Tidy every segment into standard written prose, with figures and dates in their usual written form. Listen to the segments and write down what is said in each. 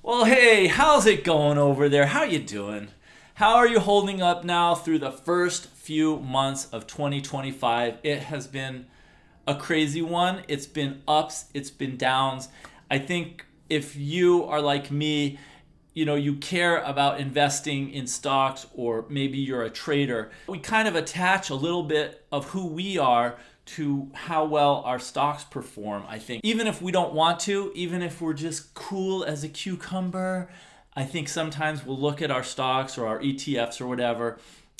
Well, hey, how's it going over there? How you doing? How are you holding up now through the first few months of 2025? It has been a crazy one. It's been ups, it's been downs. I think if you are like me, you care about investing in stocks, or maybe you're a trader, we kind of attach a little bit of who we are to how well our stocks perform, I think. Even if we don't want to, even if we're just cool as a cucumber, I think sometimes we'll look at our stocks or our ETFs or whatever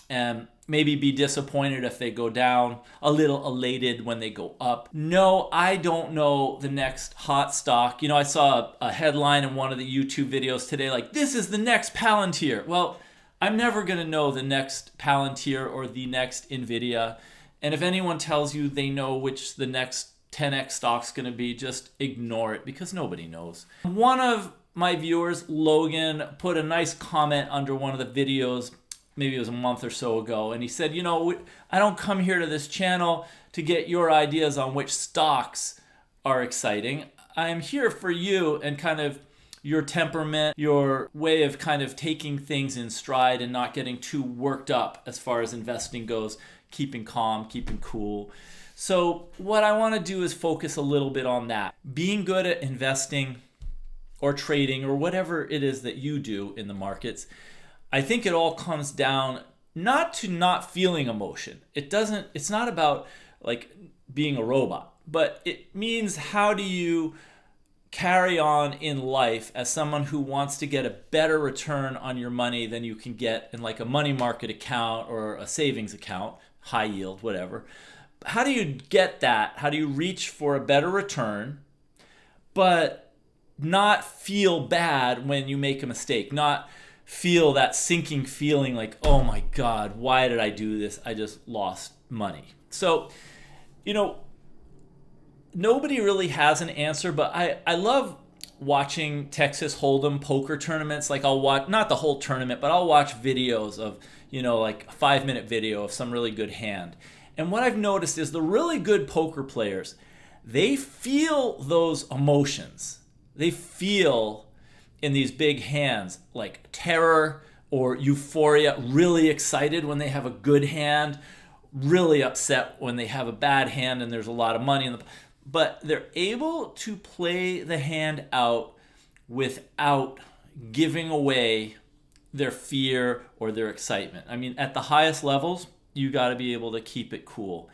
and maybe be disappointed if they go down, a little elated when they go up. No, I don't know the next hot stock. I saw a headline in one of the YouTube videos today like, this is the next Palantir. Well, I'm never going to know the next Palantir or the next NVIDIA. And if anyone tells you they know which the next 10x stock's going to be, just ignore it because nobody knows. One of my viewers, Logan, put a nice comment under one of the videos, maybe it was a month or so ago, and he said, I don't come here to this channel to get your ideas on which stocks are exciting. I am here for you and kind of your temperament, your way of kind of taking things in stride and not getting too worked up as far as investing goes, keeping calm, keeping cool. So what I want to do is focus a little bit on that. Being good at investing or trading or whatever it is that you do in the markets, I think it all comes down not to not feeling emotion. It's not about like being a robot, but it means how do you carry on in life as someone who wants to get a better return on your money than you can get in like a money market account or a savings account, high yield, whatever. How do you get that? How do you reach for a better return, but not feel bad when you make a mistake, not feel that sinking feeling like, oh my God, why did I do this? I just lost money. So, nobody really has an answer, but I love watching Texas Hold'em poker tournaments. Like I'll watch, not the whole tournament, but I'll watch videos of, like a 5-minute video of some really good hand. And what I've noticed is the really good poker players, they feel those emotions. They feel in these big hands like terror or euphoria, really excited when they have a good hand, really upset when they have a bad hand and there's a lot of money in the... But they're able to play the hand out without giving away their fear or their excitement. I mean, at the highest levels, you got to be able to keep it cool.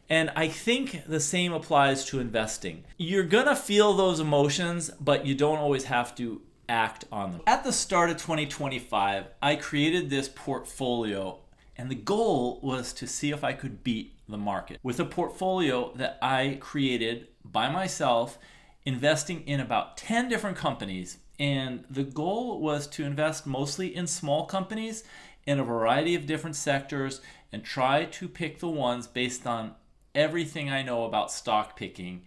And I think the same applies to investing. You're going to feel those emotions, but you don't always have to act on them. At the start of 2025, I created this portfolio, and the goal was to see if I could beat the market with a portfolio that I created by myself, investing in about 10 different companies. And the goal was to invest mostly in small companies in a variety of different sectors and try to pick the ones based on everything I know about stock picking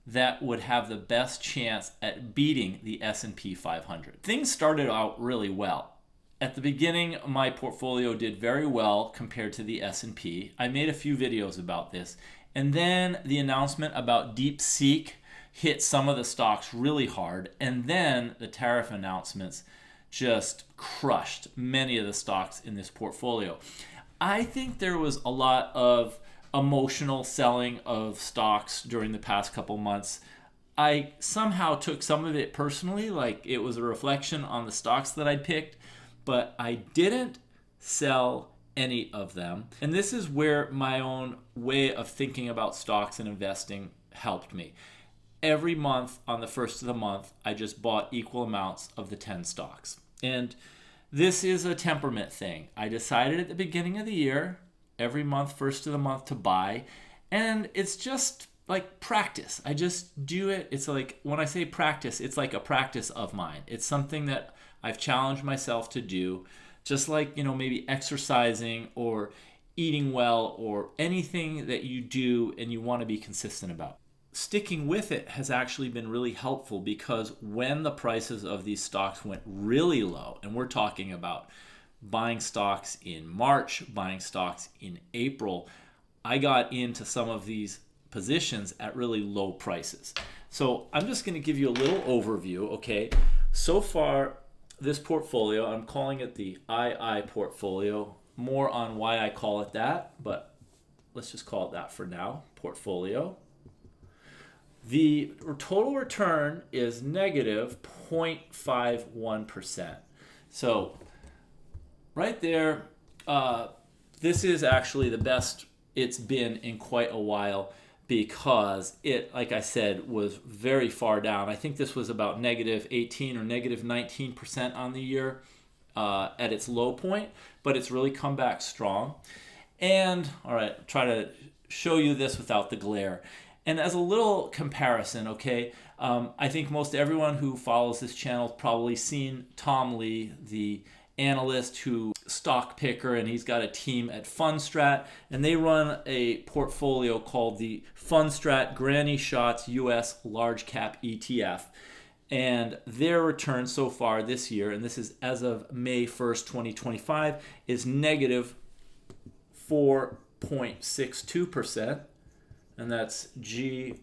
that would have the best chance at beating the S&P 500. Things started out really well. At the beginning, my portfolio did very well compared to the S&P. I made a few videos about this. And then the announcement about DeepSeek hit some of the stocks really hard. And then the tariff announcements just crushed many of the stocks in this portfolio. I think there was a lot of emotional selling of stocks during the past couple months. I somehow took some of it personally, like it was a reflection on the stocks that I picked, but I didn't sell any of them. And this is where my own way of thinking about stocks and investing helped me. Every month on the first of the month, I just bought equal amounts of the 10 stocks. And this is a temperament thing. I decided at the beginning of the year, every month, first of the month, to buy. And it's just like practice. I just do it. It's like, when I say practice, it's like a practice of mine. It's something that I've challenged myself to do, just like, maybe exercising or eating well or anything that you do and you want to be consistent about. Sticking with it has actually been really helpful because when the prices of these stocks went really low, and we're talking about buying stocks in March, buying stocks in April, I got into some of these positions at really low prices. So I'm just going to give you a little overview, okay? So far, this portfolio, I'm calling it the II portfolio. More on why I call it that, but let's just call it that for now, portfolio. The total return is negative 0.51%. So right there, this is actually the best it's been in quite a while, because it, like I said, was very far down. I think this was about negative 18 or negative 19% on the year at its low point, but it's really come back strong. And all right, try to show you this without the glare. And as a little comparison, okay, I think most everyone who follows this channel has probably seen Tom Lee, the analyst who stock picker, and he's got a team at Fundstrat, and they run a portfolio called the Fundstrat Granny Shots US Large Cap ETF. And their return so far this year, and this is as of May 1st, 2025, is negative 4.62%, and that's GRNY.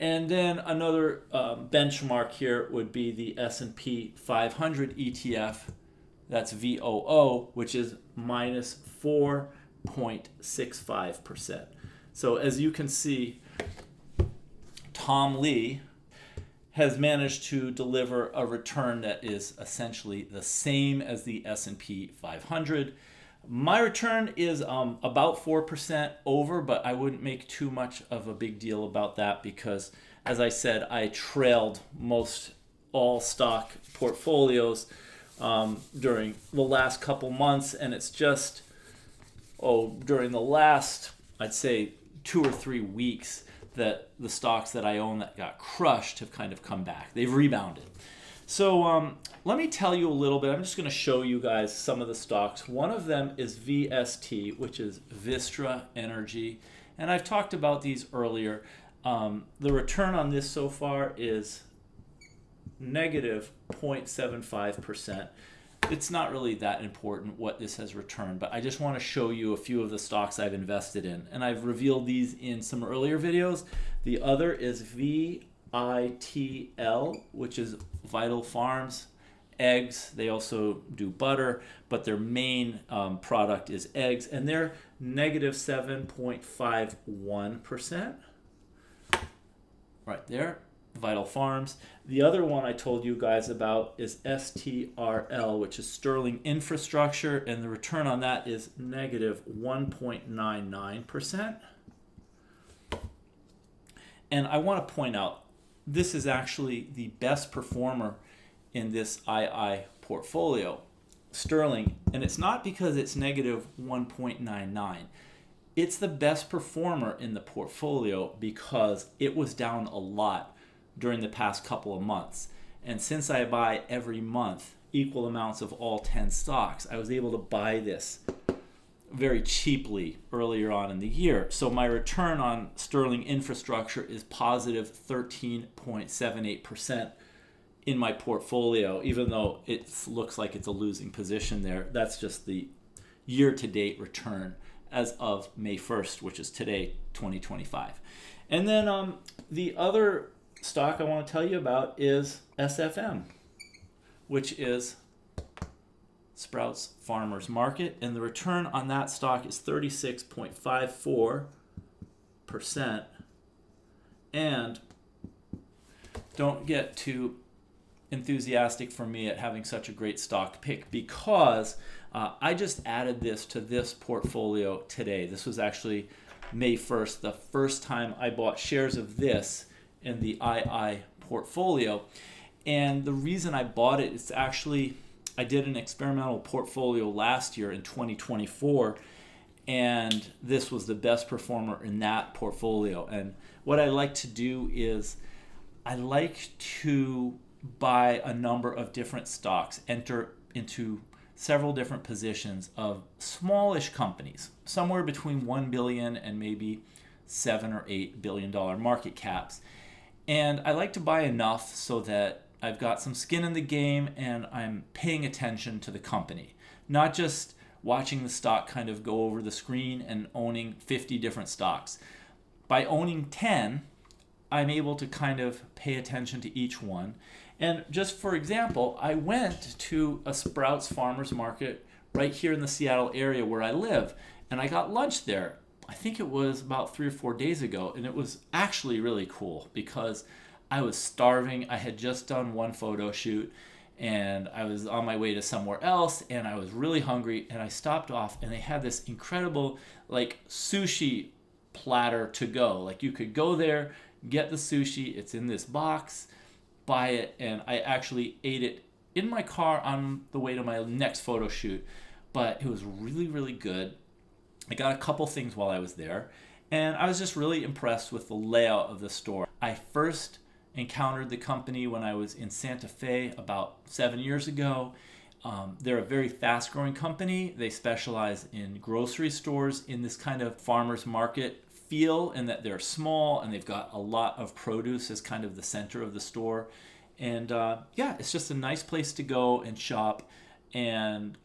And then another benchmark here would be the S&P 500 ETF, that's VOO, which is minus 4.65%. So as you can see, Tom Lee has managed to deliver a return that is essentially the same as the S&P 500. My return is about 4% over, but I wouldn't make too much of a big deal about that because, as I said, I trailed most all stock portfolios during the last couple months, and it's just, during the last, I'd say, 2 or 3 weeks that the stocks that I own that got crushed have kind of come back. They've rebounded. So let me tell you a little bit. I'm just going to show you guys some of the stocks. One of them is VST, which is Vistra Energy. And I've talked about these earlier. The return on this so far is negative 0.75%. It's not really that important what this has returned, but I just want to show you a few of the stocks I've invested in. And I've revealed these in some earlier videos. The other is VITL, which is Vital Farms eggs. They also do butter, but their main product is eggs, and they're negative 7.51%. Right there, Vital Farms. The other one I told you guys about is STRL, which is Sterling Infrastructure, and the return on that is negative 1.99%. And I want to point out, this is actually the best performer in this II portfolio, Sterling, and it's not because it's negative 1.99. It's the best performer in the portfolio because it was down a lot during the past couple of months. And since I buy every month equal amounts of all 10 stocks, I was able to buy this very cheaply earlier on in the year. So my return on Sterling Infrastructure is positive 13.78% in my portfolio, even though it looks like it's a losing position there. That's just the year-to-date return as of May 1st, which is today, 2025. And then the other stock I want to tell you about is SFM, which is Sprouts Farmers Market, and the return on that stock is 36.54%. And don't get too enthusiastic for me at having such a great stock pick, because I just added this to this portfolio today. This was actually May 1st, the first time I bought shares of this in the II portfolio. And the reason I bought it is actually, I did an experimental portfolio last year in 2024, and this was the best performer in that portfolio. And what I like to do is I like to buy a number of different stocks, enter into several different positions of smallish companies, somewhere between $1 billion and maybe $7 or $8 billion market caps. And I like to buy enough so that I've got some skin in the game and I'm paying attention to the company, not just watching the stock kind of go over the screen and owning 50 different stocks. By owning 10, I'm able to kind of pay attention to each one. And just for example, I went to a Sprouts Farmers Market right here in the Seattle area where I live, and I got lunch there. I think it was about 3 or 4 days ago, and it was actually really cool because I was starving. I had just done one photo shoot, and I was on my way to somewhere else, and I was really hungry, and I stopped off, and they had this incredible like sushi platter to go. Like you could go there, get the sushi, it's in this box, buy it, and I actually ate it in my car on the way to my next photo shoot. But it was really, really good. I got a couple things while I was there, and I was just really impressed with the layout of the store. I first encountered the company when I was in Santa Fe about 7 years ago. They're a very fast-growing company. They specialize in grocery stores in this kind of farmers market feel, and that they're small and they've got a lot of produce as kind of the center of the store. And yeah, it's just a nice place to go and shop. And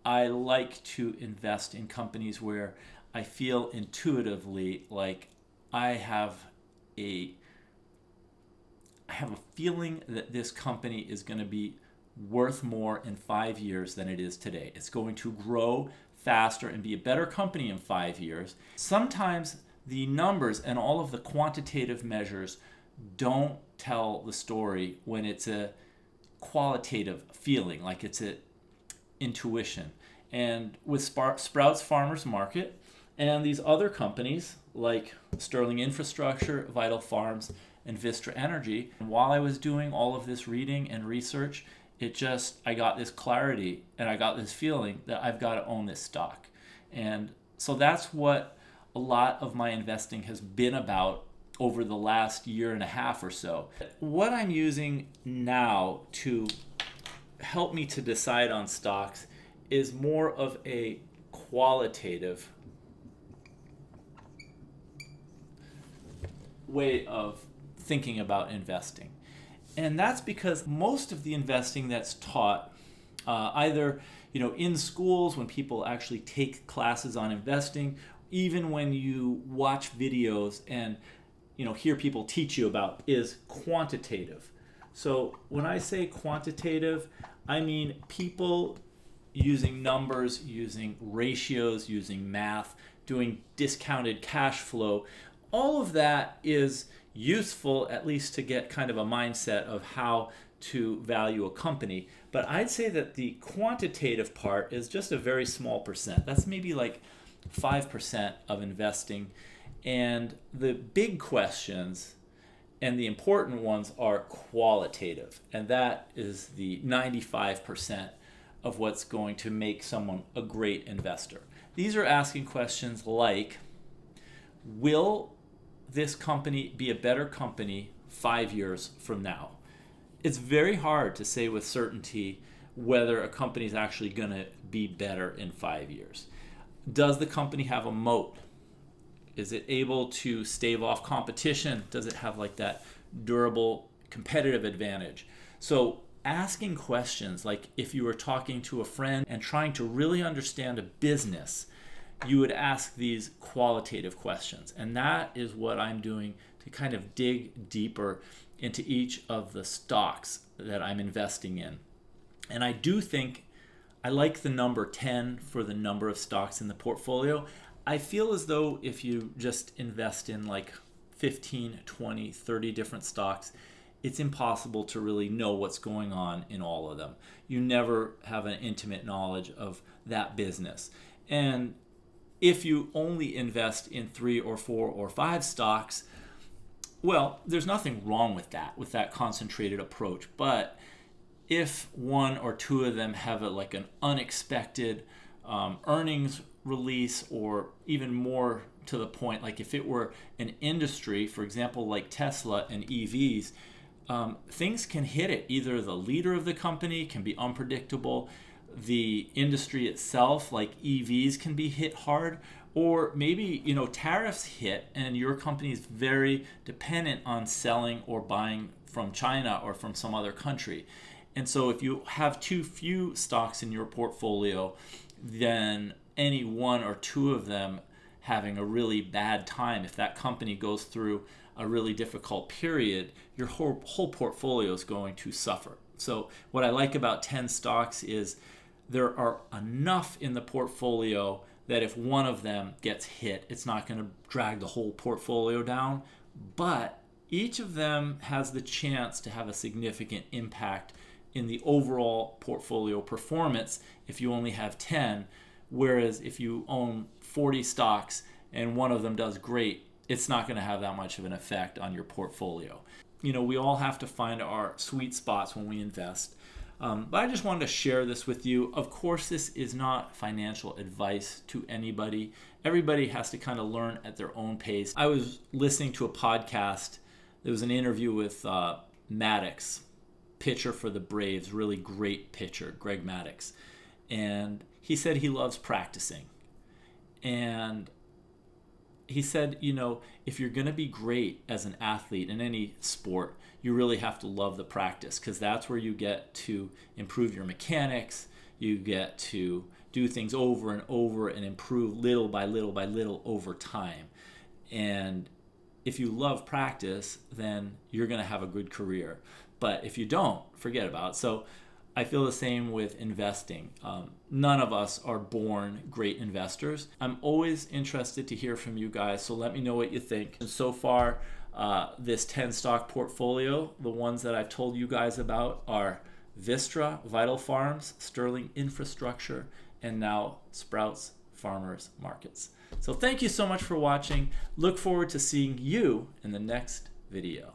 I like to invest in companies where I feel intuitively like I have a feeling that this company is going to be worth more in 5 years than it is today. It's going to grow faster and be a better company in 5 years. Sometimes the numbers and all of the quantitative measures don't tell the story when it's a qualitative feeling, like it's an intuition. And with Sprouts Farmers Market and these other companies like Sterling Infrastructure, Vital Farms, and Vistra Energy, and while I was doing all of this reading and research, I got this clarity and I got this feeling that I've got to own this stock. And so that's what a lot of my investing has been about over the last year and a half or so. What I'm using now to help me to decide on stocks is more of a qualitative way of thinking about investing. And that's because most of the investing that's taught either in schools when people actually take classes on investing, even when you watch videos and hear people teach you about, is quantitative. So when I say quantitative, I mean people using numbers, using ratios, using math, doing discounted cash flow. All of that is useful, at least to get kind of a mindset of how to value a company. But I'd say that the quantitative part is just a very small percent. That's maybe like 5% of investing. And the big questions and the important ones are qualitative. And that is the 95% of what's going to make someone a great investor. These are asking questions like, will this company be a better company 5 years from now? It's very hard to say with certainty whether a company is actually going to be better in 5 years. Does the company have a moat? Is it able to stave off competition? Does it have like that durable competitive advantage? So asking questions like if you were talking to a friend and trying to really understand a business, you would ask these qualitative questions. And that is what I'm doing to kind of dig deeper into each of the stocks that I'm investing in. And I do think I like the number 10 for the number of stocks in the portfolio. I feel as though if you just invest in like 15, 20, 30 different stocks, it's impossible to really know what's going on in all of them. You never have an intimate knowledge of that business. And if you only invest in 3 or 4 or 5 stocks, well, there's nothing wrong with that concentrated approach. But if 1 or 2 of them have like an unexpected earnings release, or even more to the point, like if it were an industry, for example, like Tesla and EVs, things can hit it. Either the leader of the company can be unpredictable, the industry itself, like EVs, can be hit hard, or maybe tariffs hit and your company is very dependent on selling or buying from China or from some other country. And so if you have too few stocks in your portfolio, then any 1 or 2 of them having a really bad time, if that company goes through a really difficult period, your whole portfolio is going to suffer. So what I like about 10 stocks is there are enough in the portfolio that if one of them gets hit, it's not going to drag the whole portfolio down, but each of them has the chance to have a significant impact in the overall portfolio performance if you only have 10, whereas if you own 40 stocks and one of them does great, it's not going to have that much of an effect on your portfolio. You know, we all have to find our sweet spots when we invest. But I just wanted to share this with you. Of course, this is not financial advice to anybody. Everybody has to kind of learn at their own pace. I was listening to a podcast. There was an interview with Maddox, pitcher for the Braves, really great pitcher, Greg Maddox. And he said he loves practicing. And he said, you know, if you're going to be great as an athlete in any sport, you really have to love the practice, because that's where you get to improve your mechanics. You get to do things over and over and improve little by little by little over time. And if you love practice, then you're going to have a good career. But if you don't, forget about it. So I feel the same with investing. None of us are born great investors. I'm always interested to hear from you guys, so let me know what you think. And so far, this 10 stock portfolio, the ones that I've told you guys about are Vistra, Vital Farms, Sterling Infrastructure, and now Sprouts Farmers Markets. So thank you so much for watching. Look forward to seeing you in the next video.